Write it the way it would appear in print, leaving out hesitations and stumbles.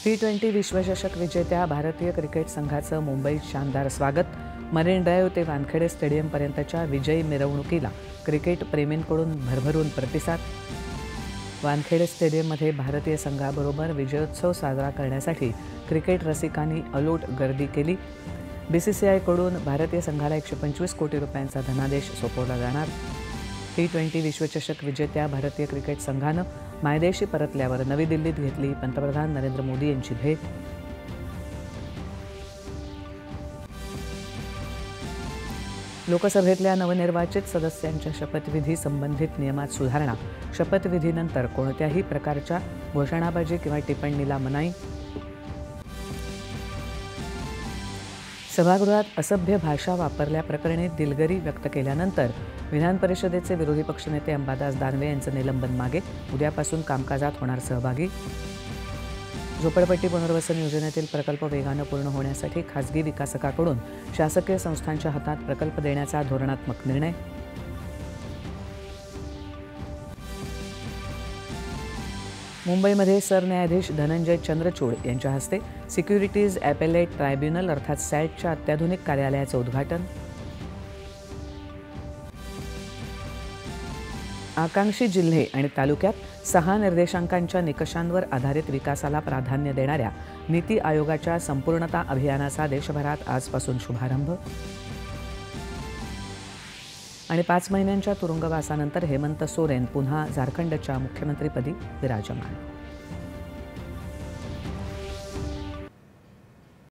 T20 विश्वचषक विजेत्या भारतीय क्रिकेट संघाचं मुंबईत शानदार स्वागत. मरीन ड्राईव्ह ते वानखेडे स्टेडियमपर्यंतच्या विजयी मिरवणुकीला क्रिकेट प्रेमींकडून भरभरून प्रतिसाद. वानखेडे स्टेडियममध्ये भारतीय संघाबरोबर विजयोत्सव साजरा करण्यासाठी क्रिकेट रसिकांनी अलोट गर्दी केली. BCCIकडून भारतीय संघाला 125 कोटी रुपयांचा धनादेश सोपवला जाणार. T20 विश्वचषक विजेत्या भारतीय क्रिकेट संघानं मायदेशी परतल्यावर नवी दिल्लीत घेतली पंतप्रधान नरेंद्र मोदी यांची भेट. लोकसभेतल्या नवनिर्वाचित सदस्यांच्या शपथविधी संबंधित नियमात सुधारणा. शपथविधीनंतर कोणत्याही प्रकारच्या घोषणाबाजी किंवा टिप्पणीला मनाई. सभागृहात असभ्य भाषा वापरल्याप्रकरणी दिलगिरी व्यक्त केल्यानंतर विधान परिषदेचे विरोधी पक्षनेते अंबादास दानवे यांचं निलंबन मागे. उद्यापासून कामकाजात होणार सहभागी. झोपडपट्टी पुनर्वसन योजनेतील प्रकल्प वेगानं पूर्ण होण्यासाठी खासगी विकासकाकडून शासकीय संस्थांच्या हातात प्रकल्प देण्याचा धोरणात्मक निर्णय. मुंबईमध्ये सरन्यायाधीश धनंजय चंद्रचूड यांच्या हस्ते सिक्युरिटीज ॲपेलेट ट्रायब्युनल अर्थात सॅटच्या अत्याधुनिक कार्यालयाचं उद्घाटन. आकांक्षी जिल्हे आणि तालुक्यात 6 निर्देशांकांच्या निकषांवर आधारित विकासाला प्राधान्य देणाऱ्या नीती आयोगाच्या संपूर्णता अभियानाचा देशभरात आजपासून शुभारंभ. आणि 5 महिन्यांच्या तुरुंगवासानंतर हेमंत सोरेन पुन्हा झारखंडच्या मुख्यमंत्रीपदी विराजमान.